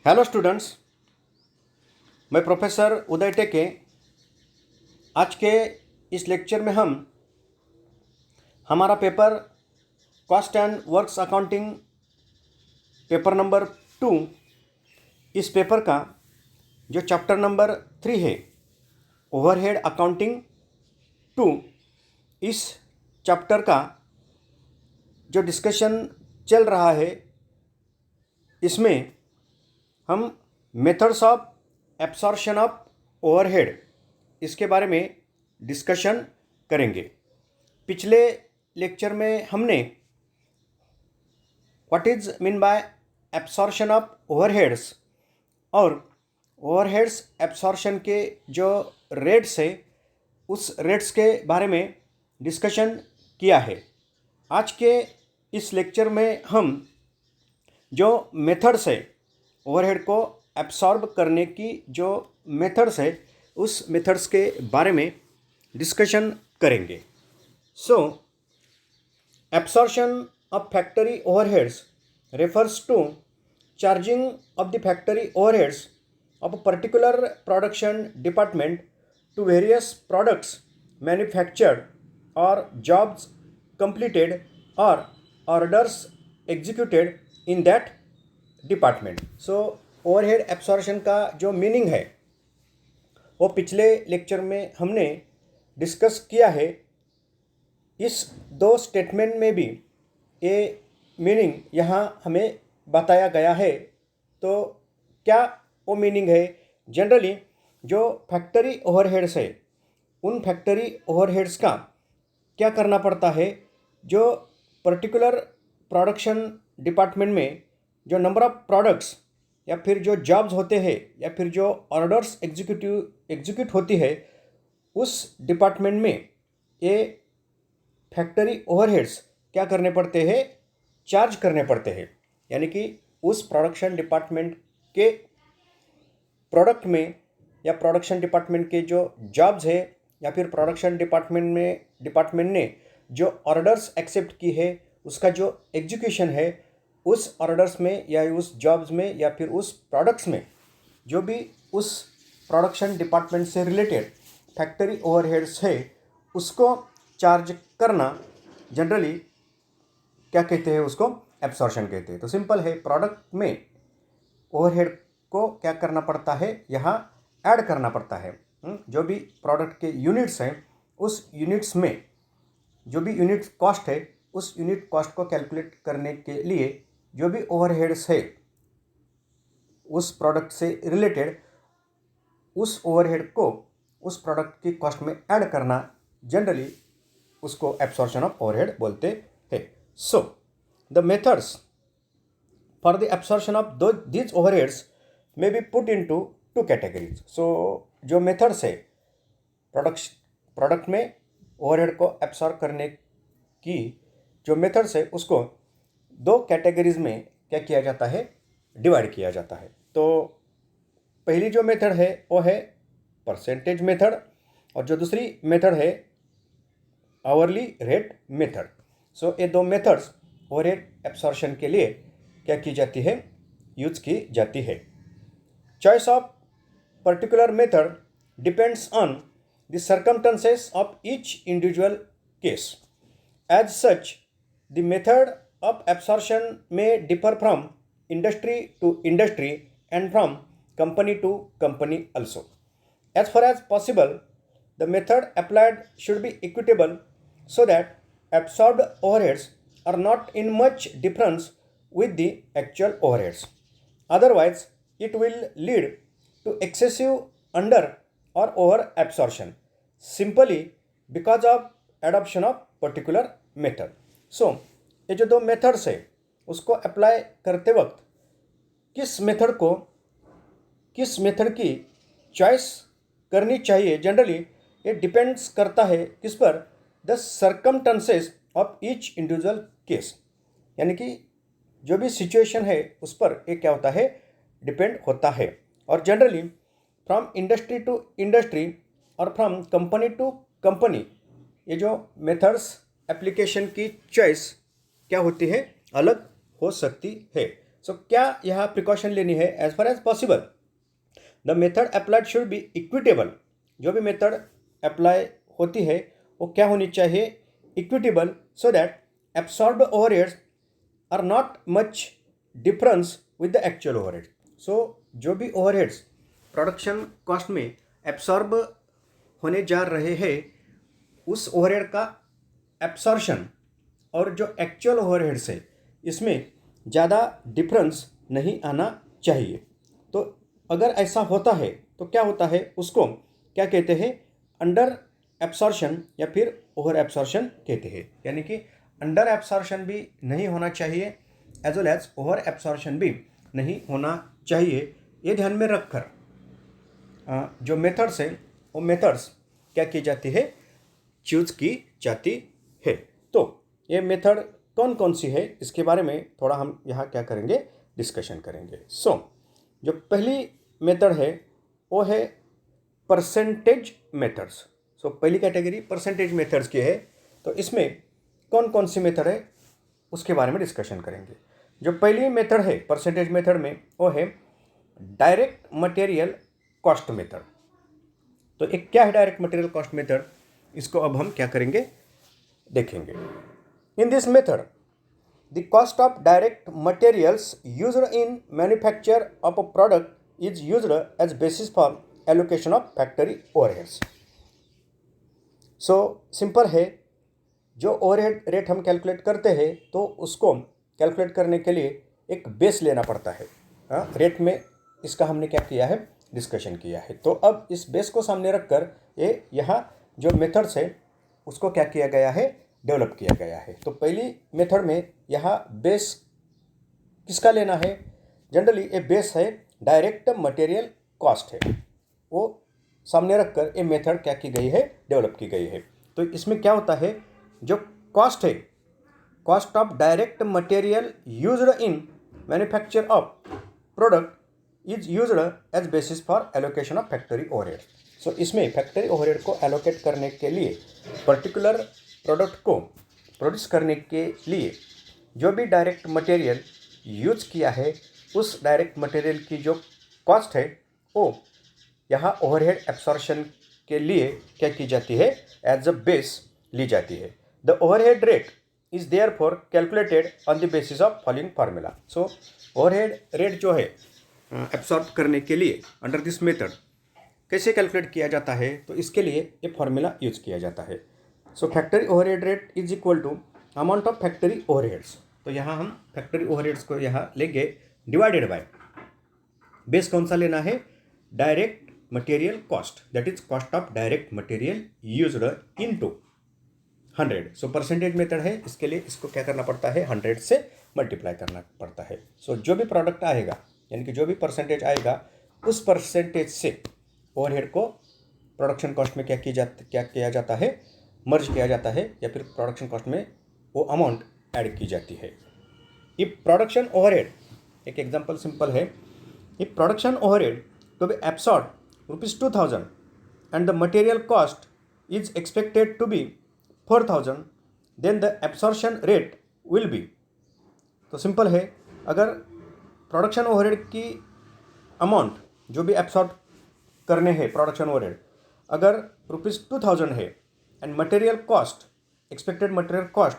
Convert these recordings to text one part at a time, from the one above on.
Hello students, मैं professor उदय टेके। आज के इस लेक्चर में हम हमारा paper cost and works accounting paper number 2, इस पेपर का जो चैप्टर नंबर 3 है ओवरहेड अकाउंटिंग 2, इस चैप्टर का जो डिस्कशन चल रहा है इसमें हम methods of absorption of overhead इसके बारे में डिस्कशन करेंगे। पिछले लेक्चर में हमने what is mean by absorption of overheads और ओवरहेड्स एब्सॉर्प्शन के जो रेट्स है उस रेट्स के बारे में डिस्कशन किया है। आज के इस लेक्चर में हम जो मेथड्स है ओवरहेड को एब्सॉर्ब करने की जो मेथड्स है उस मेथड्स के बारे में डिस्कशन करेंगे। So absorption of factory overheads refers to charging of the factory overheads of a particular production department to various products manufactured or jobs completed or orders executed in that department. So overhead absorption का जो meaning है वो पिछले lecture में हमने discuss किया है। इस दो स्टेटमेंट में भी ये मीनिंग यहाँ हमें बताया गया है। तो क्या वो मीनिंग है? जनरली जो फैक्ट्री ओवरहेड्स है उन फैक्ट्री ओवरहेड्स का क्या करना पड़ता है, जो पर्टिकुलर प्रोडक्शन डिपार्टमेंट में जो नंबर ऑफ प्रोडक्ट्स या फिर जो जॉब्स होते हैं या फिर जो ऑर्डर्स एग्जीक्यूट होती है उस डिपार्टमेंट में ये फैक्ट्री ओवरहेड्स क्या करने पड़ते हैं, चार्ज करने पड़ते हैं। यानी कि उस प्रोडक्शन डिपार्टमेंट के प्रोडक्ट में या प्रोडक्शन डिपार्टमेंट के जो जॉब्स है या फिर प्रोडक्शन डिपार्टमेंट ने जो ऑर्डर्स एक्सेप्ट की है उसका जो एग्जीक्यूशन है उस ऑर्डर्स में या उस जॉब्स में या फिर उस प्रोडक्ट्स में जो भी उस प्रोडक्शन डिपार्टमेंट से रिलेटेड फैक्ट्री ओवरहेड्स है उसको चार्ज करना जनरली क्या कहते हैं, उसको एब्सॉर्प्शन कहते हैं। तो सिंपल है, प्रोडक्ट में ओवरहेड को क्या करना पड़ता है, यहाँ ऐड करना पड़ता है। जो भी प्रोडक्ट के यूनिट्स हैं उस यूनिट्स में जो भी यूनिट कॉस्ट है उस यूनिट कॉस्ट को कैलकुलेट करने के लिए जो भी ओवरहेड्स है उस प्रोडक्ट से रिलेटेड उस ओवरहेड को उस प्रोडक्ट की कॉस्ट में ऐड करना, जनरली उसको एब्सॉर्प्शन ऑफ ओवरहेड बोलते हैं। So the methods for the absorption of these overheads may be put into two categories. So जो मेथड्स है प्रोडक्ट में ओवरहेड को एब्सॉर्ब करने की जो मेथड्स है उसको दो कैटेगरीज में क्या किया जाता है, डिवाइड किया जाता है। तो पहली जो मेथड है वो है परसेंटेज मेथड और जो दूसरी मेथड है आवरली रेट मेथड। सो ये दो मेथड्स ओवरहेड एब्सॉर्प्शन के लिए क्या की जाती है, यूज की जाती है। Choice of particular method depends on the circumstances of each individual case. As such the method of absorption may differ from industry to industry and from company to company also. As far as possible, the method applied should be equitable so that absorbed overheads are not in much difference with the actual overheads. Otherwise, it will lead to excessive under or over absorption simply because of adoption of particular method. So, ये जो दो methods है उसको apply करते वक्त किस method की choice करनी चाहिए, जनरली ये डिपेंड्स करता है किस पर, the circumstances of each individual case. यानी कि जो भी सिचुएशन है उस पर ये क्या होता है, डिपेंड होता है। और generally from industry to industry और फ्रॉम कंपनी टू कंपनी ये जो मेथड्स एप्लीकेशन की चॉइस क्या होती है, अलग हो सकती है। सो क्या यह प्रिकॉशन लेनी है? As far as possible the method applied should be equitable. जो भी मेथड अप्लाई होती है वो क्या होनी चाहिए? Equitable, so that absorbed overheads are not much difference with the actual overhead. So जो भी ओवरहेड्स प्रोडक्शन कॉस्ट में एब्सॉर्ब होने जा रहे हैं उस ओवरहेड का एब्सॉर्प्शन और जो एक्चुअल ओवरहेड्स है इसमें ज़्यादा डिफरेंस नहीं आना चाहिए। तो अगर ऐसा होता है तो क्या होता है, उसको क्या कहते हैं? अंडर एब्सॉर्प्शन या फिर ओवर एब्सॉर्प्शन कहते हैं। यानी कि अंडर एब्सॉर्प्शन भी नहीं होना चाहिए as well as over absorption भी नहीं होना चाहिए। ये ध्यान में रखकर जो मेथड्स हैं वो मेथड्स क्या की जाती है? चूज की जाती है। तो ये मेथड कौन कौन सी है इसके बारे में थोड़ा हम यहाँ क्या करेंगे? डिस्कशन करेंगे। सो जो पहली मेथड है वो है परसेंटेज मेथड्स। सो पहली कैटेगरी परसेंटेज मेथड्स की है। तो इसमें कौन कौन सी मेथड है उसके बारे में डिस्कशन करेंगे। जो पहली मेथड है परसेंटेज मेथड में वो है डायरेक्ट मटेरियल कॉस्ट मेथड। तो एक क्या है डायरेक्ट मटेरियल कॉस्ट मेथड, इसको अब हम क्या करेंगे? देखेंगे। In this method the cost of direct materials used in manufacture of a product is used as basis for allocation of factory overheads. So simple है, जो ओवरहेड रेट हम calculate करते हैं तो उसको कैलकुलेट करने के लिए एक बेस लेना पड़ता है। रेट में इसका हमने क्या किया है? डिस्कशन किया है। तो अब इस बेस को सामने रखकर ये यहाँ जो मेथड्स है उसको क्या किया गया है? डेवलप किया गया है। तो पहली मेथड में यहाँ बेस किसका लेना है? जनरली ये बेस है डायरेक्ट मटेरियल कॉस्ट है, वो सामने रखकर ये मेथड क्या की गई है? डेवलप की गई है। तो इसमें क्या होता है, जो कॉस्ट है, cost of direct material used in manufacture of product is used as basis for allocation of factory overhead. So इसमें फैक्ट्री ओवरहेड को एलोकेट करने के लिए, पर्टिकुलर प्रोडक्ट को प्रोड्यूस करने के लिए जो भी डायरेक्ट मटेरियल यूज किया है उस डायरेक्ट मटेरियल की जो कॉस्ट है वो यहाँ ओवरहेड एब्सॉर्प्शन के लिए क्या की जाती है? एज अ बेस ली जाती है। The overhead rate is therefore calculated on the basis of following formula. So overhead rate जो है एब्सॉर्ब करने के लिए अंडर दिस मेथड कैसे कैलकुलेट किया जाता है? तो इसके लिए ये फार्मूला यूज किया जाता है। So factory overhead rate is equal to amount of factory overheads. तो यहाँ हम फैक्ट्री ओवरहेड्स को यहाँ लेंगे डिवाइडेड बाय बेस कौन सा लेना है? Direct material cost, that is cost of direct material used into 100। So percentage method है, इसके लिए इसको क्या करना पड़ता है? 100 से मल्टीप्लाई करना पड़ता है। सो जो भी प्रोडक्ट आएगा यानी कि जो भी परसेंटेज आएगा उस परसेंटेज से ओवरहेड को प्रोडक्शन कॉस्ट में क्या किया जाता है? मर्ज किया जाता है, या फिर प्रोडक्शन कॉस्ट में वो अमाउंट ऐड की जाती है। इफ प्रोडक्शन ओवरहेड, एक एग्जांपल सिंपल है, if production overhead to be absorb ₹2000 and the material cost is expected to be 4000, then the absorption rate will be। तो सिंपल है, अगर प्रोडक्शन ओवरहेड की अमाउंट जो भी एब्सॉर्ब करने हैं प्रोडक्शन ओवरहेड अगर ₹2000 है and material cost, expected material cost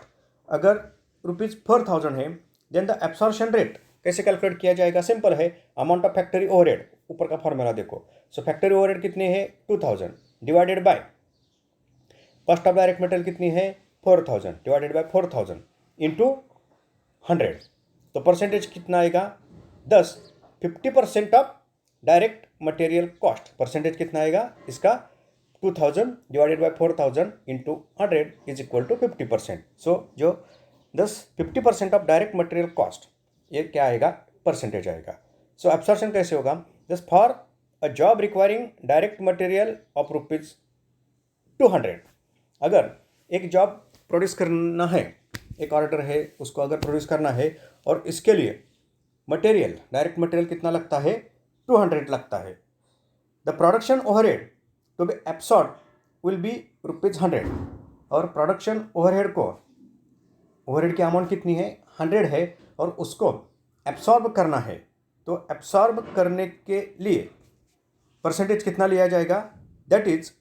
अगर ₹4000 है, देन द एब्सॉर्प्शन रेट कैसे कैलकुलेट किया जाएगा? सिंपल है, अमाउंट ऑफ फैक्ट्री ओवरहेड, ऊपर का फॉर्मूला देखो। सो फैक्ट्री ओवरहेड कितनी है? 2000 divided by cost of direct material कितनी है? 4000 डिवाइडेड बाय 4000 इंटू 100। तो परसेंटेज कितना आएगा? 10। 50% of direct material cost, percentage कितना आएगा इसका? 2000 divided by 4000 into 100 is equal to 50%। So जो 50% ऑफ डायरेक्ट मटेरियल कॉस्ट, ये क्या आएगा? परसेंटेज आएगा। सो एब्सॉर्प्शन कैसे होगा? Just for a job requiring direct material of ₹200, अगर एक जॉब प्रोड्यूस करना है, एक ऑर्डर है उसको अगर प्रोड्यूस करना है और इसके लिए मटेरियल, डायरेक्ट मटेरियल कितना लगता है? 200 लगता है। The production overhead to be absorb will be ₹100, और प्रोडक्शन ओवरहेड को, ओवरहेड की अमाउंट कितनी है? 100 है, और उसको एब्सॉर्ब करना है तो एब्सॉर्ब करने के लिए परसेंटेज कितना लिया जाएगा, दैट इज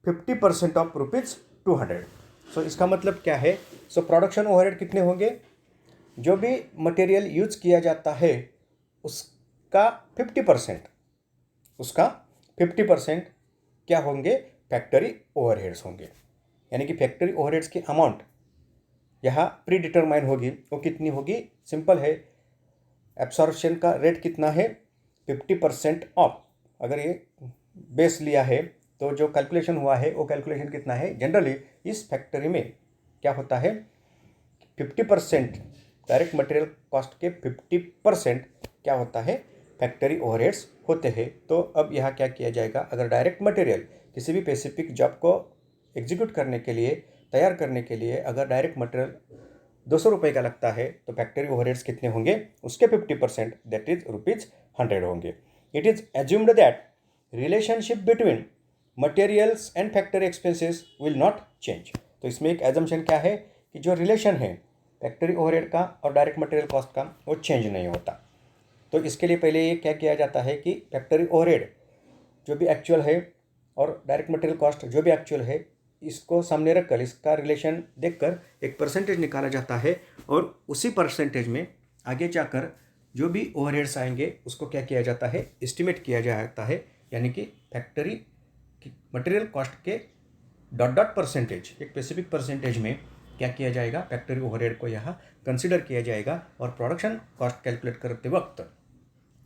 50% ऑफ ₹200। सो इसका मतलब क्या है, सो प्रोडक्शन ओवरहेड कितने होंगे, जो भी मटेरियल यूज किया जाता है उसका 50% क्या होंगे, फैक्ट्री ओवरहेड्स होंगे। यानी कि फैक्ट्री ओवरहेड्स की अमाउंट यहाँ प्री डिटरमाइन होगी, वो कितनी होगी, सिंपल है, एब्सॉर्प्शन का रेट कितना है 50% ऑफ। अगर ये बेस लिया है तो जो कैलकुलेशन हुआ है वो कैलकुलेशन कितना है, जनरली इस फैक्ट्री में क्या होता है 50% डायरेक्ट मटेरियल कॉस्ट के 50% क्या होता है, फैक्ट्री ओवरहेड्स होते हैं। तो अब यहाँ क्या किया जाएगा, अगर डायरेक्ट मटेरियल किसी भी स्पेसिफिक जॉब को एग्जीक्यूट करने के लिए, तैयार करने के लिए अगर डायरेक्ट मटेरियल 200 रुपये का लगता है तो फैक्ट्री ओवरहेड्स कितने होंगे, उसके 50% दैट इज ₹100 होंगे। It is assumed that relationship between materials and factory expenses will not change. तो इसमें एक एजम्पशन क्या है कि जो रिलेशन है फैक्ट्री ओवरहेड का और डायरेक्ट मटेरियल कॉस्ट का वो चेंज नहीं होता। तो इसके लिए पहले ये क्या किया जाता है कि फैक्ट्री ओवरहेड जो भी एक्चुअल है और डायरेक्ट मटेरियल कॉस्ट जो भी एक्चुअल है, इसको सामने रखकर इसका रिलेशन देखकर एक परसेंटेज निकाला जाता है और उसी परसेंटेज में आगे जाकर जो भी ओवरहेड्स आएंगे उसको क्या किया जाता है, एस्टिमेट किया जाता है। यानी कि फैक्ट्री मटेरियल कॉस्ट के डॉट डॉट परसेंटेज, एक स्पेसिफिक परसेंटेज में क्या किया जाएगा, फैक्ट्री ओवरहेड को यहाँ कंसिडर किया जाएगा और प्रोडक्शन कॉस्ट कैलकुलेट करते वक्त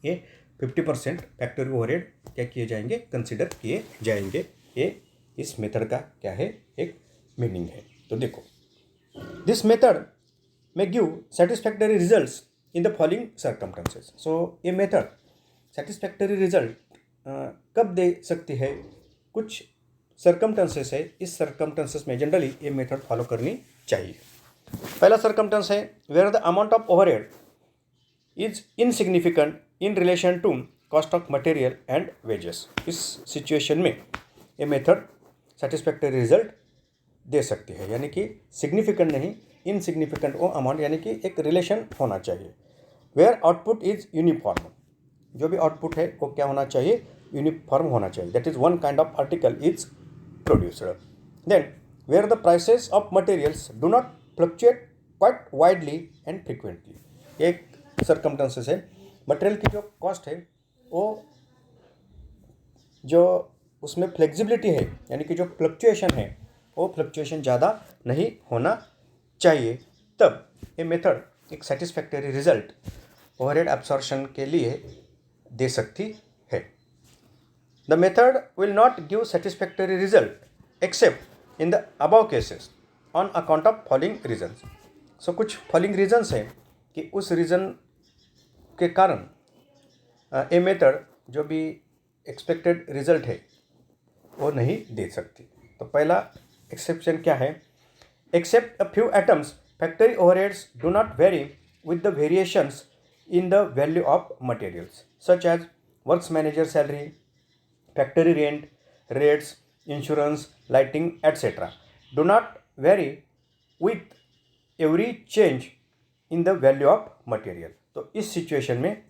ये 50% फैक्ट्री ओवरहेड क्या किए जाएंगे, कंसिडर किए जाएंगे। ये इस मेथड का क्या है, एक मीनिंग है। तो देखो, this method may give satisfactory results in the following circumstances. So ये मेथड सेटिस्फैक्टरी रिजल्ट कब दे सकती है, कुछ सर्कमस्टेंसेस है, इस सर्कमस्टेंसेस में जनरली ये मेथड फॉलो करनी चाहिए। पहला सर्कमस्टेंस है where the amount of overhead is insignificant in relation to cost of material and wages. इस सिचुएशन में ये मेथड सेटिस्फैक्टरी रिजल्ट दे सकती है। यानी कि सिग्निफिकेंट नहीं, इनसिग्निफिकेंट वो अमाउंट, यानी कि एक रिलेशन होना चाहिए। वेयर आउटपुट इज यूनिफॉर्म, जो भी आउटपुट है वो क्या होना चाहिए, यूनिफॉर्म होना चाहिए, that is one kind of article is produced. Then where the prices of materials do not fluctuate quite widely and frequently. एक सर्कमस्टेंसेस है, मटेरियल की जो कॉस्ट है वो जो उसमें फ्लेक्सिबिलिटी है, यानी कि जो फ्लक्चुएशन है वो फ्लक्चुएशन ज़्यादा नहीं होना चाहिए, तब ये मेथड एक सेटिस्फैक्टरी रिजल्ट ओवरहेड एब्सॉर्प्शन के लिए दे सकती है। The method will not give satisfactory result except in the above cases on account of following reasons. So कुछ फॉलोइंग रीजन्स हैं कि उस रीज़न के कारण ये मेथड जो भी एक्सपेक्टेड रिजल्ट है वो नहीं दे सकती। तो पहला एक्सेप्शन क्या है, except a few items factory overheads do not vary with the variations in the value of materials such as works manager salary, factory rent, rates, insurance, lighting, etc. do not vary with every change in the value of material. तो इस situation में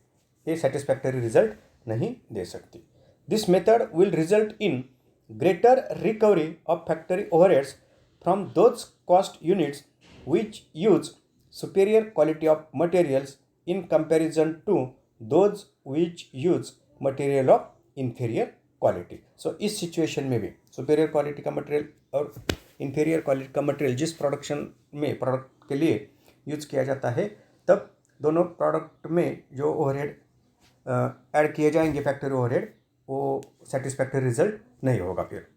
ये satisfactory result नहीं दे सकती। This method will result in greater recovery of factory overheads from those cost units which use superior quality of materials in comparison to those which use material of inferior quality. So इस situation में भी superior quality का material और inferior quality का material जिस production में product के लिए यूज किया जाता है, तब दोनों प्रोडक्ट में जो ओवरहेड ऐड किए जाएंगे फैक्ट्री ओवरहेड, वो सेटिस्फैक्टरी रिजल्ट नहीं होगा फिर।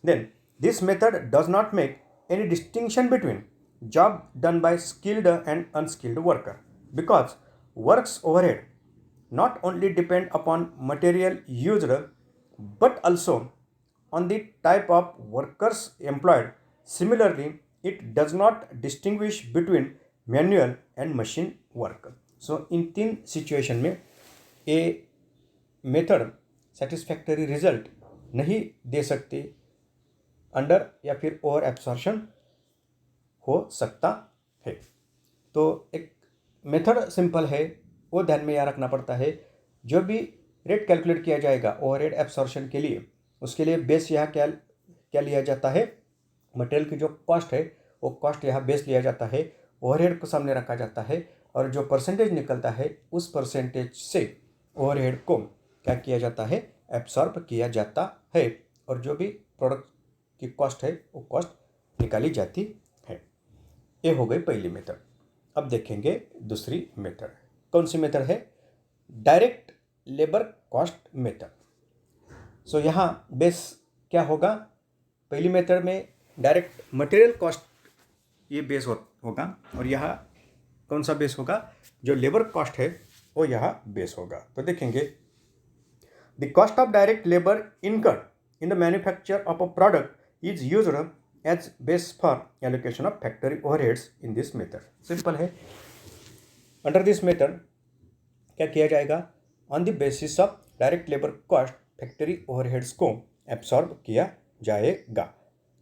Then this method does not make any distinction between job done by skilled and unskilled worker because works overhead not only depend upon material used but also on the type of workers employed. Similarly, it does not distinguish between manual and machine work. So in तीन situation में ये method satisfactory result नहीं दे सकती, under या फिर over absorption हो सकता है। तो एक मेथड सिंपल है, वो ध्यान में यहाँ रखना पड़ता है। जो भी रेट कैलकुलेट किया जाएगा ओवरहेड एब्सॉर्प्शन के लिए, उसके लिए बेस यहाँ क्या लिया जाता है, मटेरियल की जो कॉस्ट है वो कॉस्ट यहाँ बेस लिया जाता है, ओवरहेड को सामने रखा जाता है, और जो परसेंटेज निकलता है उस परसेंटेज से ओवरहेड को क्या किया जाता है, एब्सॉर्ब किया जाता है, और जो भी प्रोडक्ट की कॉस्ट है वो कॉस्ट निकाली जाती है। ये हो गई पहली मेथड। अब देखेंगे दूसरी मेथड। कौन सी मेथड है? Direct labour cost method. So यहाँ बेस क्या होगा? पहली मेथड में डायरेक्ट मटेरियल कॉस्ट ये बेस होगा, और यहाँ कौन सा बेस होगा? जो लेबर कॉस्ट है वो यहाँ बेस होगा। तो देखेंगे, the cost of direct labour incurred in the manufacture of a product is used as base for allocation of factory overheads in this method. Simple है। अंडर दिस मेथड क्या किया जाएगा? On the basis of direct labour cost factory overheads को absorb किया जाएगा।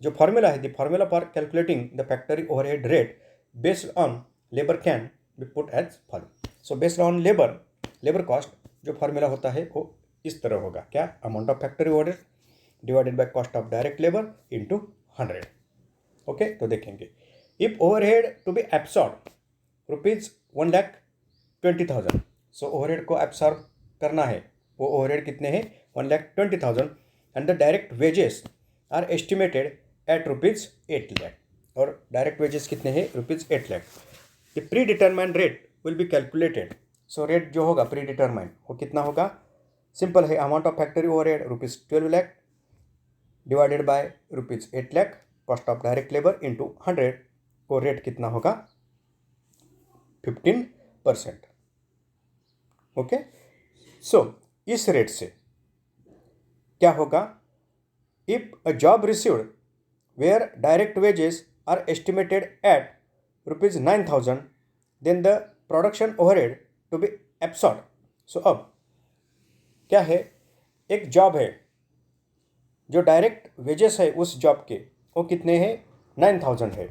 जो formula है, the formula for calculating the factory overhead rate based on labour can be put as follow. So based on labour cost जो formula होता है वो इस तरह होगा। क्या? Amount of factory overhead divided by cost of direct labour into 100। Okay, तो देखेंगे, if overhead to be absorb rupees 1,20,000। So overhead को एब्सॉर्ब करना है, वो ओवरहेड कितने हैं? 1,20,000, and the direct wages are estimated at rupees 8 lakh. और डायरेक्ट वेजेस कितने हैं? Rupees 8 lakh. The pre determined rate will be calculated. So rate जो होगा प्री डिटरमाइंड वो कितना होगा? सिंपल है, amount of factory overhead rupees 12 lakh divided by rupees 8 lakh, cost of direct labour into 100, वो रेट कितना होगा? 15%। ओके, सो इस रेट से क्या होगा? If a job received where direct wages are estimated at rupees 9,000, then the production overhead to be absorb. So अब क्या है? एक जॉब है, जो डायरेक्ट वेजेस है उस जॉब के वो कितने हैं? 9,000 है।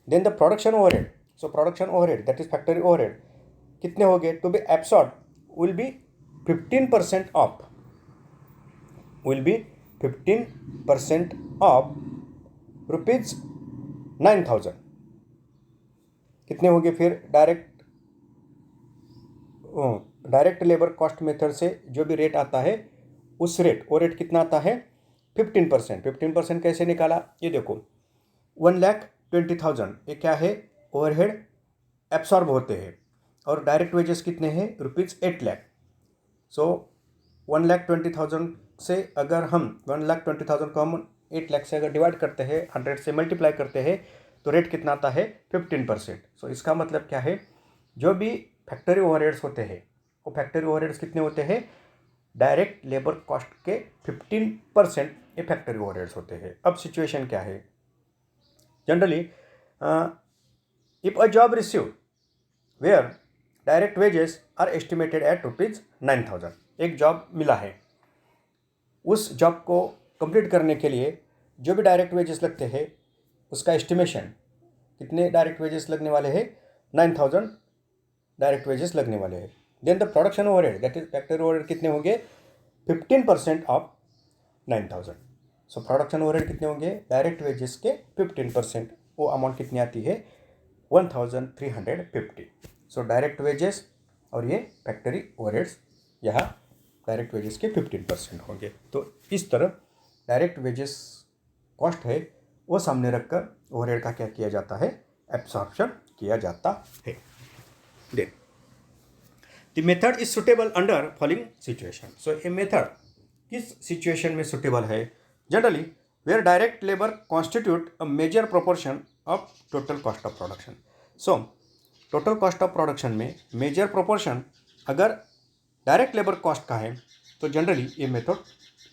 Then the production overhead, so production overhead that is factory overhead कितने हो गए? To be absorb will be 15% of, will be 15% of rupees 9,000। कितने हो गए फिर? डायरेक्ट लेबर कॉस्ट मेथड से जो भी रेट आता है उस रेट, वो रेट कितना आता है? 15%। 15% कैसे निकाला? ये देखो, 1,20,000 ये क्या है? ओवरहेड एब्सॉर्ब होते हैं, और डायरेक्ट वेजेस कितने हैं? रुपीज 8 लाख। सो 1,20,000 से अगर हम 1,20,000 को हम 8 लाख से अगर डिवाइड करते हैं, 100 से मल्टीप्लाई करते हैं, तो रेट कितना आता है? 15%। सो इसका मतलब क्या है? जो भी फैक्ट्री ओवरहेड्स होते हैं वो फैक्ट्री ओवरहेड्स कितने होते हैं? डायरेक्ट लेबर कॉस्ट के 15% ये फैक्ट्री ओवरहेड्स होते हैं। अब सिचुएशन क्या है? Generally if a job receive where direct wages are estimated at rupees 9,000, एक जॉब मिला है, उस जॉब को कंप्लीट करने के लिए जो भी डायरेक्ट वेजेस लगते हैं उसका एस्टिमेशन, कितने डायरेक्ट वेजेस लगने वाले हैं? 9,000 डायरेक्ट वेजेस लगने वाले हैं। Then the production overhead that is factory overhead कितने होंगे? 15% ऑफ 9,000। सो प्रोडक्शन ओवरहेड कितने होंगे? डायरेक्ट वेजेस के 15%, वो अमाउंट कितनी आती है? 1,350। सो डायरेक्ट वेजेस और ये फैक्ट्री ओवरहेड्स यहाँ डायरेक्ट वेजेस के 15% होंगे। तो इस तरह डायरेक्ट वेजेस कॉस्ट है वो सामने रखकर ओवरहेड का क्या किया जाता है? एब्सॉर्प्शन किया जाता है। Then the method is suitable under following situation. So ये मेथड किस सिचुएशन में सुटेबल है? Generally where direct labour constitute a major proportion of total cost of production. So total cost of production में major proportion अगर direct labour cost का है तो generally ये मेथड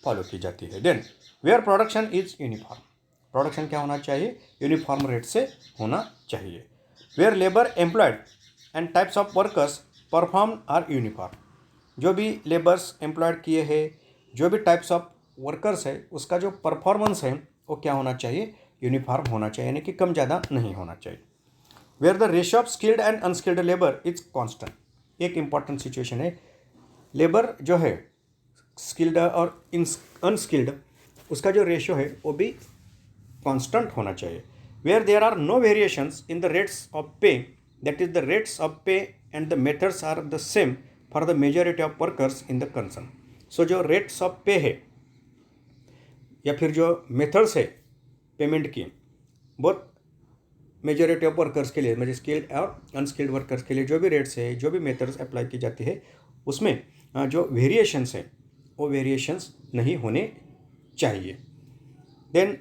फॉलो की जाती है। Then where production is uniform, production क्या होना चाहिए? यूनिफॉर्म रेट से होना चाहिए। Where labour employed and types of workers perform are uniform, जो भी लेबर्स एम्प्लॉयड किए हैं, जो भी टाइप्स ऑफ वर्कर्स है, उसका जो परफॉर्मेंस है वो क्या होना चाहिए? यूनिफॉर्म होना चाहिए, यानी कि कम ज़्यादा नहीं होना चाहिए। Where the ratio of skilled and unskilled labour is constant, एक इम्पॉर्टेंट सिचुएशन है, लेबर जो है स्किल्ड और अनस्किल्ड उसका जो रेशियो है वो भी कांस्टेंट होना चाहिए. Where there are no variations in the rates of pay, that is the rates of pay and the methods are the same for the majority of workers in the concern. So जो rates of पे है या फिर जो methods है payment की, बहुत majority of workers के लिए, मतलब स्किल्ड और अनस्किल्ड वर्कर्स के लिए जो भी रेट्स है, जो भी मेथड्स अप्लाई की जाती है, उसमें जो वेरिएशंस हैं वो वेरिएशंस नहीं होने चाहिए. Then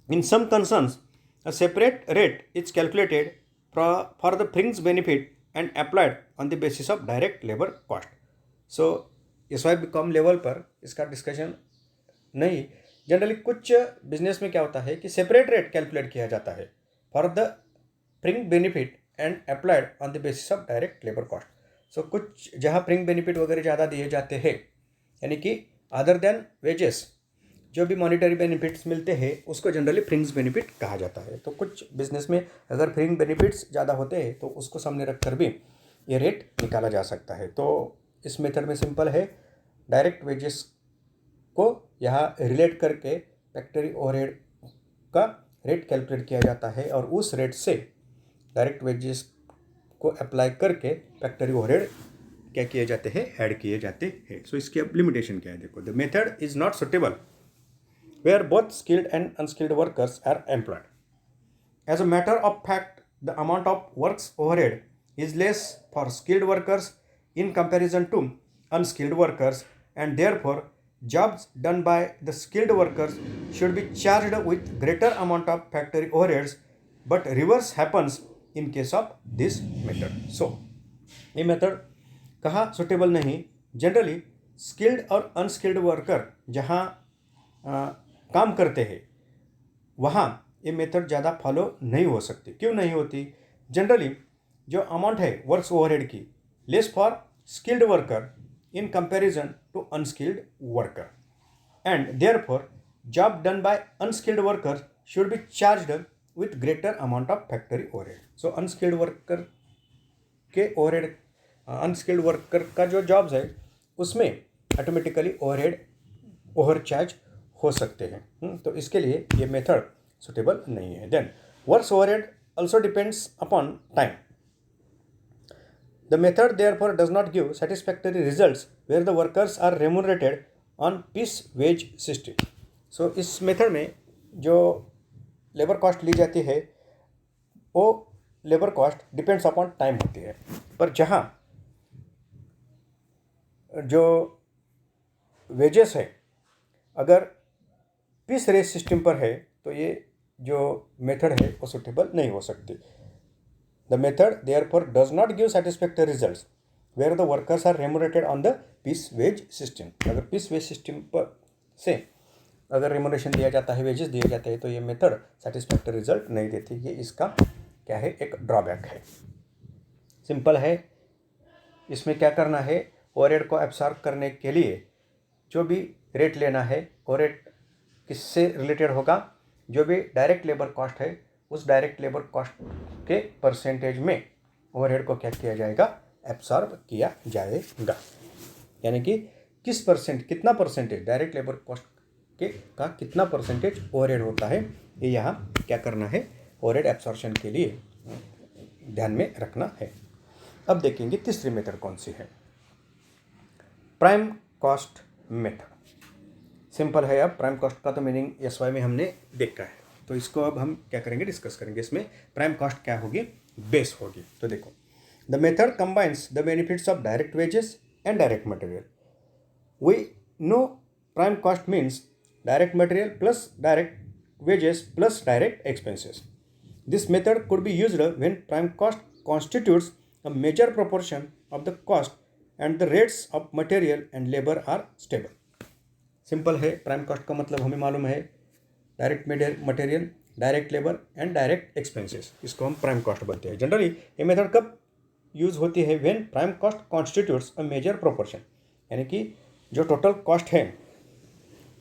in some concerns a separate rate is calculated for the fringe benefit and applied on the basis of direct labor cost. So SY/BCom level पर इसका डिस्कशन नहीं. जनरली कुछ बिजनेस में क्या होता है कि सेपरेट रेट कैलकुलेट किया जाता है for the fringe benefit and applied on the basis of direct labour cost. So कुछ जहाँ फ्रिंज बेनिफिट वगैरह ज़्यादा दिए जाते हैं, यानी कि अदर देन वेजेस जो भी मॉनिटरी बेनिफिट्स मिलते हैं उसको जनरली फ्रिंज बेनिफिट कहा जाता है. तो कुछ बिजनेस में अगर फ्रिंज बेनिफिट्स ज़्यादा होते हैं तो उसको सामने रख कर भी ये रेट निकाला जा सकता है. तो इस मेथड में सिंपल है, डायरेक्ट वेजेस को यहाँ रिलेट करके फैक्ट्री ओवरहेड का रेट कैलकुलेट किया जाता है और उस रेट से डायरेक्ट वेजेस को अप्लाई करके फैक्ट्री ओवरहेड क्या किए जाते हैं, ऐड किए जाते हैं. सो इसकी अब लिमिटेशन क्या है, देखो. The method is not suitable where both skilled and unskilled workers are employed. As a matter of fact, the amount of works overhead is less for skilled workers in comparison to unskilled workers, and therefore jobs done by the skilled workers should be charged with greater amount of factory overheads, but reverse happens in case of this method. So ये method कहाँ suitable नहीं, generally skilled और unskilled worker जहाँ काम करते हैं वहाँ ये मेथड ज़्यादा फॉलो नहीं हो सकती. क्यों नहीं होती? जनरली जो अमाउंट है वर्क्स ओवरहेड की less for skilled worker in comparison to unskilled worker, and therefore job done by unskilled worker should be charged with greater amount of factory overhead. So unskilled worker के overhead, unskilled worker का जो jobs है उसमें automatically over charge हो सकते हैं. तो इसके लिए ये मेथड सुटेबल नहीं है. Then works overhead also depends upon time. The method therefore does not give satisfactory results where the workers are remunerated on piece wage system. So इस मेथड में जो लेबर कॉस्ट ली जाती है वो labour cost depends upon time होती है, पर जहाँ जो वेजेस है अगर पीस रेट सिस्टम पर है तो ये जो मेथड है वो सुटेबल नहीं हो सकती. The method therefore does not give satisfactory results where the workers are remunerated on the piece wage system. अगर पीस वेज सिस्टम पर से अगर रेमुनरेशन दिया जाता है, वेजेस दिए जाते हैं, तो ये मेथड सेटिस्फैक्टरी रिजल्ट नहीं देती. ये इसका क्या है, एक ड्रॉबैक है. सिंपल है, इसमें क्या करना है, ओवरहेड को एब्सॉर्ब करने के लिए जो भी रेट लेना है, वो रेट किससे रिलेटेड होगा, जो भी डायरेक्ट लेबर कॉस्ट है उस डायरेक्ट लेबर कॉस्ट के परसेंटेज में ओवरहेड को क्या किया जाएगा, एब्सॉर्ब किया जाएगा. यानी कि किस परसेंट, कितना परसेंटेज डायरेक्ट लेबर कॉस्ट के का कितना परसेंटेज ओवरहेड होता है, ये यहाँ क्या करना है, ओवरहेड एब्सॉर्प्शन के लिए ध्यान में रखना है. अब देखेंगे तीसरी मेथड कौन सी है, प्राइम कॉस्ट मेथड. सिंपल है. अब प्राइम कॉस्ट का तो मीनिंग SY में हमने देखा है, तो इसको अब हम क्या करेंगे, डिस्कस करेंगे. इसमें प्राइम कॉस्ट क्या होगी, बेस होगी. तो देखो, the method combines the benefits of direct wages and direct material. We know prime cost means direct material plus direct wages plus direct expenses. This method could be used when prime cost constitutes a major proportion of the cost and the rates of material and labour are stable. Simple है, prime cost का मतलब हमें मालूम है direct material, direct labour and direct expenses, इसको हम prime cost बोलते हैं. जनरली ये मेथड कब यूज़ होती है, when prime cost constitutes a major proportion, यानी कि जो टोटल कॉस्ट है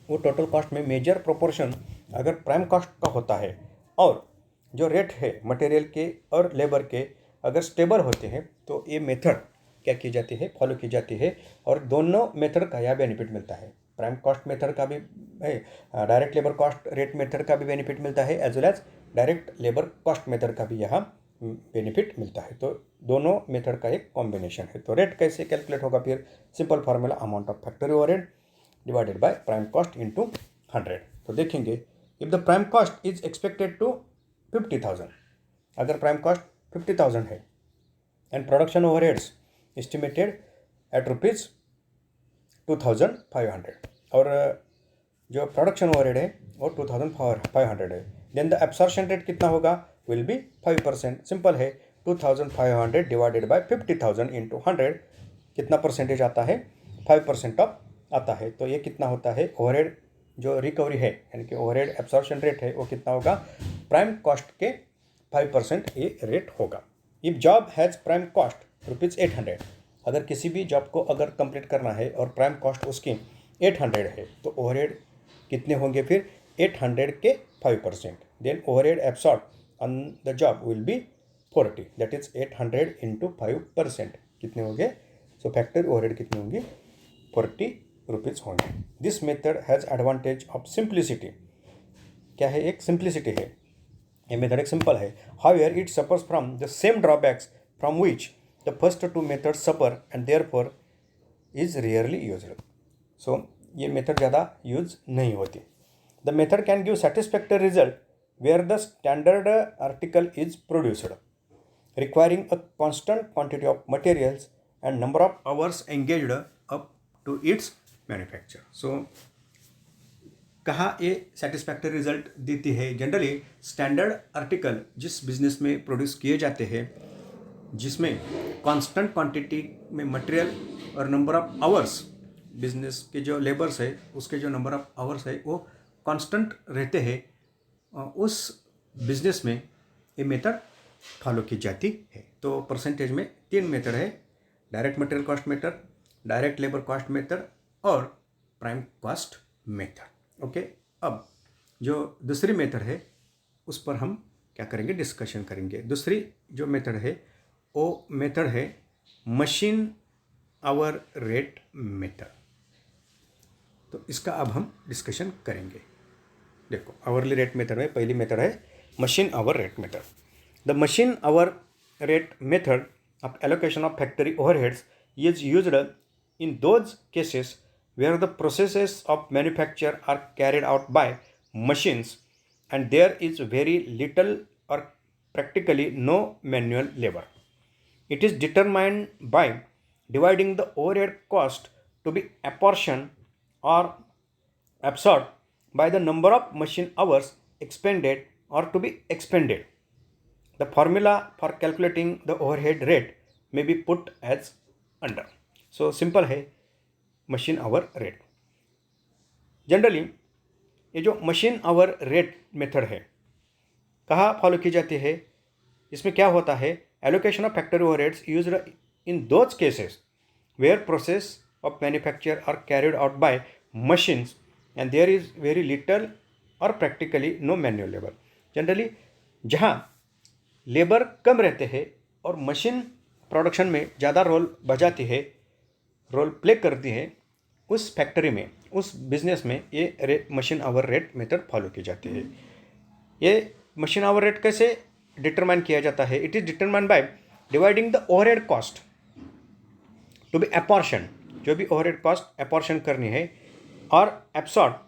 वो टोटल कॉस्ट में मेजर प्रोपोर्शन अगर प्राइम कॉस्ट का होता है और जो रेट है मटेरियल के और लेबर के अगर स्टेबल होते हैं तो ये मेथड क्या की जाती है, फॉलो की जाती है, और दोनों मेथड का यह बेनिफिट मिलता है। प्राइम कॉस्ट मेथड का भी, direct labour cost rate method का भी बेनिफिट मिलता है, as well as direct labour cost method का भी यहाँ बेनिफिट मिलता है। तो दोनों मेथड का एक कॉम्बिनेशन है। तो रेट कैसे कैलकुलेट होगा, फिर simple formula amount of factory overhead divided by prime cost into 100। तो देखेंगे, if the prime cost is expected to 50,000, अगर प्राइम कॉस्ट 50,000 है and production overheads estimated at rupees 2,500, और जो प्रोडक्शन ओवरहेड है वो 2,500 है, देन द एब्सॉर्प्शन रेट कितना होगा, विल बी 5%। सिंपल है, 2,500 डिवाइडेड बाय 50,000 इंटू 100, कितना परसेंटेज आता है, 5% ऑफ आता है। तो ये कितना होता है, ओवरहेड जो रिकवरी है यानी कि ओवरहेड एब्सॉर्प्शन रेट है वो कितना होगा, प्राइम कॉस्ट के 5% ये रेट होगा। If job has prime cost ₹800, अगर किसी भी जॉब को अगर कंप्लीट करना है और प्राइम कॉस्ट उसकी 800 है, तो ओवरहेड कितने होंगे फिर, 800 के 5%, then overhead absorb on the job will be 40, that is 800 into 5%, कितने होंगे, सो फैक्ट्री ओवरहेड कितने होंगे, 40 रुपीज़ होंगे। This method has advantage of simplicity, क्या है, एक सिंप्लिसिटी है, ये मेथड एक सिंपल है। However it suffers from the same drawbacks from which the first two method suffer and therefore is rarely used. So ये मेथड ज़्यादा यूज नहीं होती। The method can give satisfactory result where the standard article is produced requiring a constant quantity of materials and number of hours engaged up to its manufacture. So कहाँ ये satisfactory result देती है, generally standard article जिस business में produce किए जाते हैं, जिसमें कांस्टेंट क्वांटिटी में मटेरियल और नंबर ऑफ आवर्स, बिजनेस के जो लेबर्स है उसके जो नंबर ऑफ आवर्स है वो कांस्टेंट रहते हैं, उस बिजनेस में ये मेथड फॉलो की जाती है। तो परसेंटेज में 3 मेथड है, direct material cost method, direct labour cost method और प्राइम कॉस्ट मेथड। ओके, अब जो दूसरी मेथड है उस पर हम क्या करेंगे, डिस्कशन करेंगे। दूसरी जो मेथड है वो मेथड है मशीन आवर रेट मेथड। तो इसका अब हम डिस्कशन करेंगे। देखो, आवरली रेट मेथड में पहली मेथड है machine hour rate method. The machine hour rate method of allocation of factory overheads is used in those cases where the processes of manufacture are carried out by machines and there is very little or practically no manual labor. It is determined by dividing the overhead cost to be apportioned or absorbed by the number of machine hours expended or to be expended. The formula for calculating the overhead rate may be put as under. So simple है machine hour rate. Generally ये जो machine hour rate method है कहाँ follow की जाती है, इसमें क्या होता है, allocation of factory overheads used in those cases where process of manufacture are carried out by machines and there is very little और practically no manual labour. Generally जहाँ लेबर कम रहते हैं और मशीन प्रोडक्शन में ज़्यादा रोल बजाती है, रोल प्ले करती है, उस फैक्ट्री में, उस बिजनेस में ये machine hour rate method follow की जाती है। ये मशीन आवर रेट कैसे डिटरमाइन किया जाता है, it is determine by dividing the overhead cost to be apportion, जो भी ओवरहेड कॉस्ट अपॉर्शन करनी है, और absorb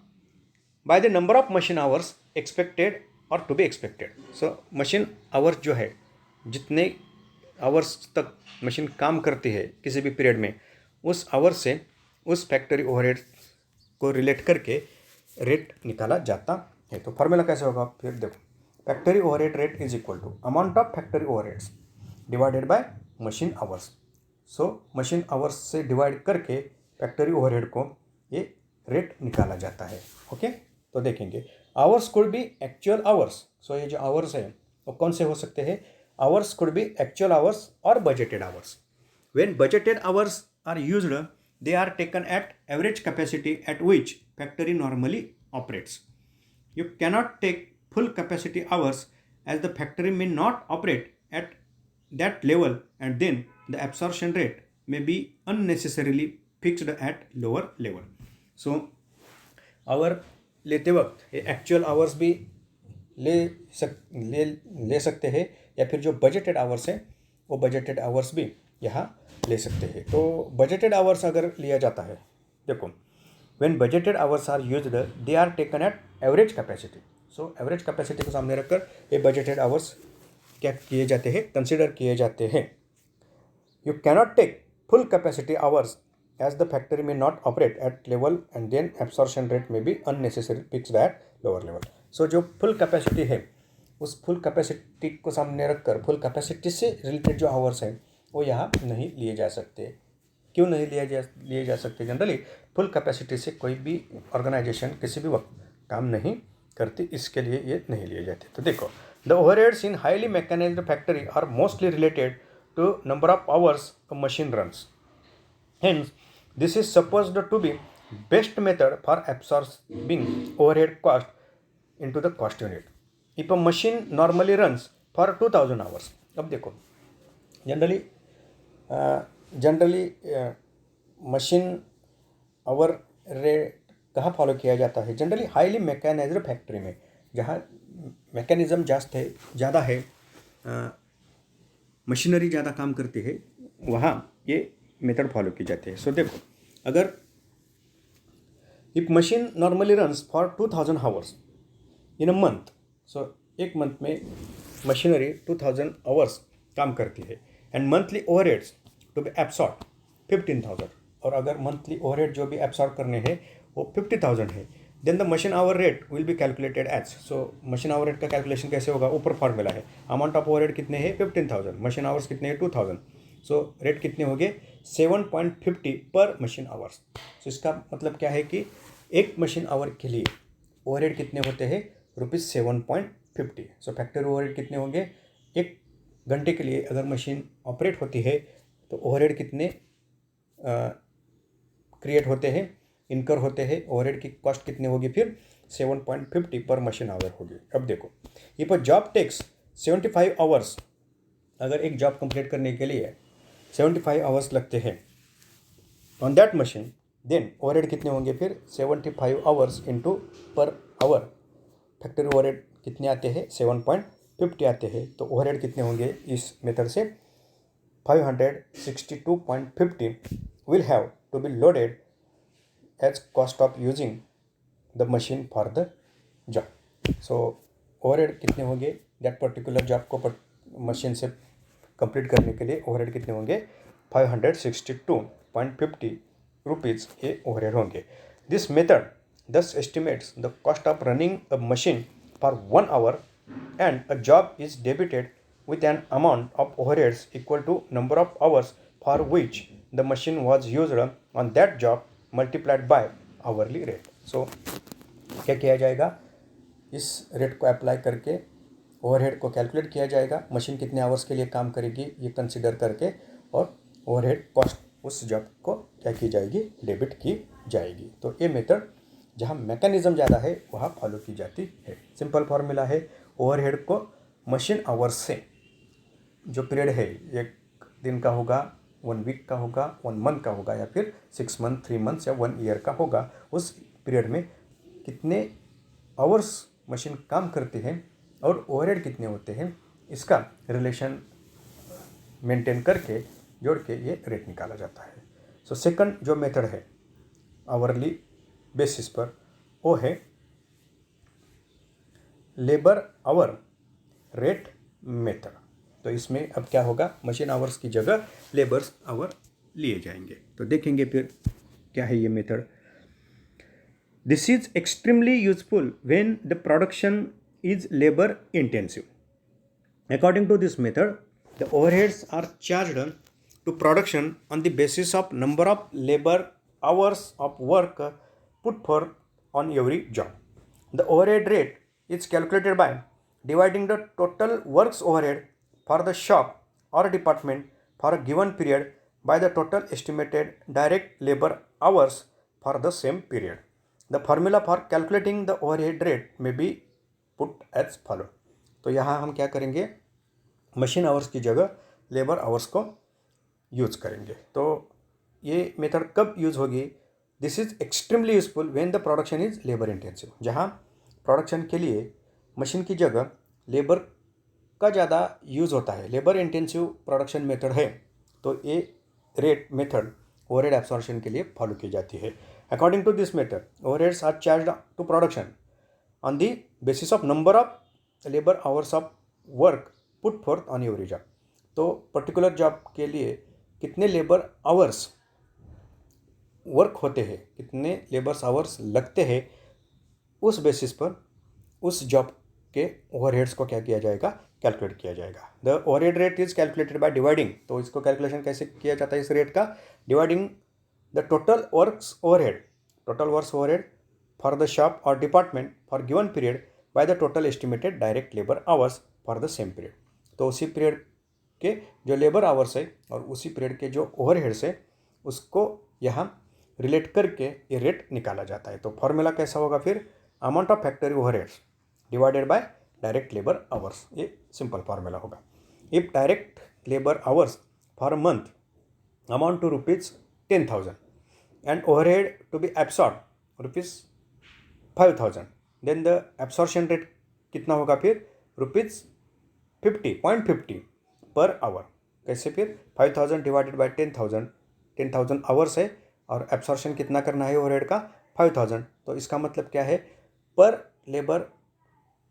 by the number of machine hours expected और to be expected. So machine hours जो है, जितने आवर्स तक मशीन काम करती है किसी भी पीरियड में, उस आवर्स से उस फैक्ट्री ओवरहेड को रिलेट करके रेट निकाला जाता है। तो फार्मूला कैसे होगा, फिर देखो, factory overhead rate is equal to amount of factory overheads divided by machine hours. So machine hours से डिवाइड करके फैक्ट्री ओवरहेड को ये रेट निकाला जाता है। ओके, तो देखेंगे hours could be actual hours. So ये जो आवर्स है वो कौन से हो सकते हैं, hours could be actual hours और budgeted hours. When budgeted hours are used they are taken at average capacity at which factory normally operates. You cannot take full capacity hours as the factory may not operate at that level, and then the absorption rate may be unnecessarily fixed at lower level. So hour लेते वक्त ये actual hours भी ले सकते हैं, या फिर जो बजटेड आवर्स हैं वो बजटेड आवर्स भी यहाँ ले सकते हैं. तो बजटेड आवर्स अगर लिया जाता है, देखो when budgeted hours are used they are taken at average capacity. So average capacity को सामने रखकर ये बजटेड आवर्स क्या किए जाते हैं, कंसिडर किए जाते हैं. You cannot take full capacity hours as the factory may not operate at level and then absorption rate may be unnecessarily fixed at lower level. So जो फुल कैपेसिटी है उस फुल कैपेसिटी को सामने रखकर full capacity से related जो hours हैं वो यहाँ नहीं लिए जा सकते. क्यों नहीं लिए जा सकते? जनरली फुल कैपेसिटी से कोई भी ऑर्गेनाइजेशन किसी भी वक्त काम नहीं करती, इसके लिए ये नहीं लिए जाते. तो देखो, the overheads in highly mechanised factory are mostly related to number of hours machine runs. Hence, this is supposed to be best method for absorbing overhead cost into the cost unit. If a machine normally runs for 2000 hours, अब देखो generally machine hour rate कहाँ follow किया जाता है? Generally highly mechanised factory में, जहाँ mechanism ज़्यादा है, मशीनरी ज़्यादा काम करती है, वहाँ ये मेथड फॉलो की जाती है. सो देखो, अगर if machine normally runs for 2000 hours in a month, so एक मंथ में मशीनरी 2000 आवर्स काम करती है, and monthly overheads to be absorb 15,000, और अगर मंथली ओवरहेड जो भी एब्सॉर्ब करने हैं वो 50,000 है, then the machine hour rate will be calculated as. So machine hour rate का कैलकुलेशन कैसे होगा? ऊपर फॉर्मूला है, अमाउंट ऑफ ओवरहेड कितने हैं? 15,000, मशीन आवर्स कितने हैं? 2000. सो रेट कितने हो गए? 7.50 पर मशीन आवर्स. सो इसका मतलब क्या है कि एक मशीन आवर के लिए ओवरहेड कितने होते हैं? ₹7.50. सो फैक्ट्री ओवरहेड कितने होंगे? एक घंटे के लिए अगर मशीन ऑपरेट होती है तो ओवरहेड कितने क्रिएट होते हैं, इनकर होते हैं? ओवरहेड की कॉस्ट कितने होगी? फिर 7.50 पर मशीन आवर होगी. अब देखो, if a job takes 75 hours, अगर एक जॉब कंप्लीट करने के लिए 75 आवर्स लगते हैं on that machine, then overhead कितने होंगे? फिर 75 hours into per hour factory overhead कितने आते हैं? 7.50 आते हैं. तो ओवरहेड कितने होंगे इस मेथड से? 562.50 will have to be loaded as cost of using the machine for the job. So overhead कितने होंगे? दैट पर्टिकुलर जॉब को मशीन से कंप्लीट करने के लिए ओवरहेड कितने होंगे? 562.50 रुपीज़ ये ओवरहेड होंगे. This method thus estimates the cost of running a machine for 1 hour, and a job is debited with an amount of overheads equal to number of hours for which the machine was used on that job multiplied by hourly rate. So क्या किया जाएगा? इस rate को apply करके overhead को calculate किया जाएगा, machine कितने आवर्स के लिए काम करेगी ये कंसिडर करके, और ओवरहेड कॉस्ट उस जॉब को क्या की जाएगी? डेबिट की जाएगी. तो ये मेथड जहाँ मैकेनिज्म ज़्यादा है वहाँ फॉलो की जाती है. सिंपल फार्मूला है, ओवरहेड को मशीन आवर्स से जो पीरियड है, एक दिन का होगा, 1 वीक का होगा, 1 मंथ का होगा, या फिर 6 मंथ, 3 मंथ्स या 1 ईयर का होगा, उस पीरियड में कितने आवर्स मशीन काम करती है और ओवरहेड कितने होते हैं, इसका रिलेशन मेंटेन करके जोड़ के ये रेट निकाला जाता है. सो सेकंड जो मेथड है आवरली बेसिस पर, वो है लेबर आवर रेट मेथड. तो इसमें अब क्या होगा? मशीन आवर्स की जगह लेबर्स आवर लिए जाएंगे. तो देखेंगे फिर क्या है ये method. This is extremely useful when the production is labor intensive. According to this method, the overheads are charged to production on the basis of number of labor hours of work put forth on every job. The overhead rate is calculated by dividing the total works overhead for the shop or department for a given period by the total estimated direct labor hours for the same period. The formula for calculating the overhead rate may be put as follow. तो यहाँ हम क्या करेंगे? Machine hours की जगह labour hours को use करेंगे। तो ये मेथड कब यूज़ होगी? This is extremely useful when the production is labour intensive, जहाँ प्रोडक्शन के लिए मशीन की जगह लेबर का ज़्यादा यूज़ होता है, लेबर इंटेंसिव प्रोडक्शन मेथड है, तो ये रेट मेथड ओवरहेड एब्सॉर्प्शन के लिए फॉलो की जाती है। According to this method overheads are charged to production on the basis of number of labour hours of work put forth on every job. तो particular job के लिए कितने labour hours work होते हैं, कितने लेबर्स आवर्स लगते हैं, उस बेसिस पर उस जॉब के ओवरहेड्स को क्या किया जाएगा? कैलकुलेट किया जाएगा। The overhead rate is calculated by dividing, तो इसको कैलकुलेशन कैसे किया जाता है इस रेट का? Dividing the total works overhead for the shop और department for given period by the total estimated direct labour hours for the same period. तो उसी पीरियड के जो लेबर आवर्स है और उसी पीरियड के जो ओवरहेड्स है उसको यहाँ रिलेट करके ये रेट निकाला जाता है। तो फॉर्मूला कैसा होगा फिर? Amount of factory overheads divided by direct labour hours, ये सिंपल फार्मूला होगा। If direct labour hours for a month amount to ₹10,000 and overhead to be absorb ₹5,000, then the absorption rate कितना होगा फिर? ₹50.50 पर आवर। कैसे फिर? 5,000 divided by 10,000 hours है और absorption कितना करना है ओवरहेड का? 5,000। तो इसका मतलब क्या है? पर लेबर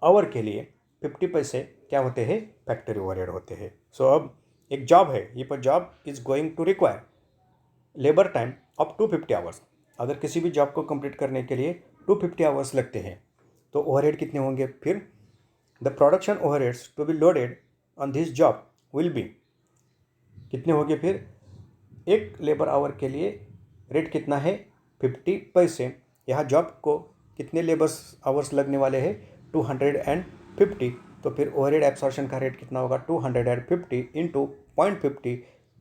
आवर के लिए 50 पैसे क्या होते हैं? फैक्ट्री ओवरहेड होते हैं। सो अब एक जॉब है, ये per job is going to require labour time of 250 hours. अगर किसी भी जॉब को कंप्लीट करने के लिए 250 आवर्स लगते हैं तो ओवरहेड कितने होंगे फिर? The production overheads to be loaded on this job will be, कितने होंगे फिर? एक लेबर आवर के लिए रेट कितना है? 50 पैसे। यहाँ जॉब को कितने लेबर आवर्स लगने वाले हैं? 250। तो फिर ओवरहेड एब्सॉर्प्शन का रेट कितना होगा? 250 into 0.50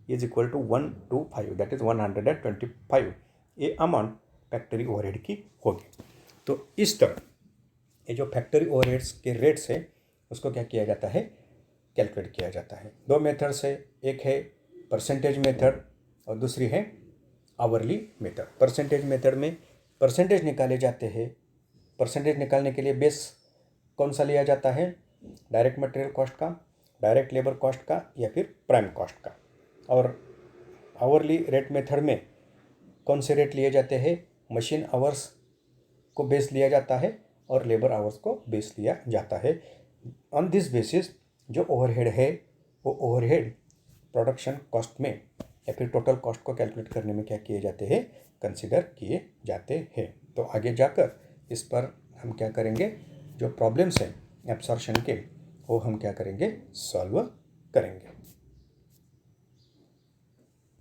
is equal to 125, that is 125। ये अमाउंट फैक्ट्री ओवरहेड की होगी। तो इस तरह ये जो फैक्ट्री ओवरहेड्स के रेट्स है उसको क्या किया जाता है? कैलकुलेट किया जाता है। दो मेथड्स है, एक है परसेंटेज मेथड और दूसरी है आवरली मेथड। परसेंटेज मेथड में परसेंटेज निकाले जाते हैं। परसेंटेज निकालने के लिए बेस कौन सा लिया जाता है? डायरेक्ट मटेरियल कॉस्ट का, डायरेक्ट लेबर कॉस्ट का या फिर प्राइम कॉस्ट का। और आवरली रेट मेथड में कौन से रेट लिए जाते हैं? मशीन आवर्स को बेस लिया जाता है और लेबर आवर्स को बेस लिया जाता है। ऑन दिस बेसिस जो ओवरहेड है वो ओवरहेड प्रोडक्शन कॉस्ट में या फिर टोटल कॉस्ट को कैलकुलेट करने में क्या किए जाते हैं? कंसिडर किए जाते हैं। तो आगे जाकर इस पर हम क्या करेंगे? जो प्रॉब्लम्स हैं एब्सॉर्प्शन के वो हम क्या करेंगे? सॉल्व करेंगे।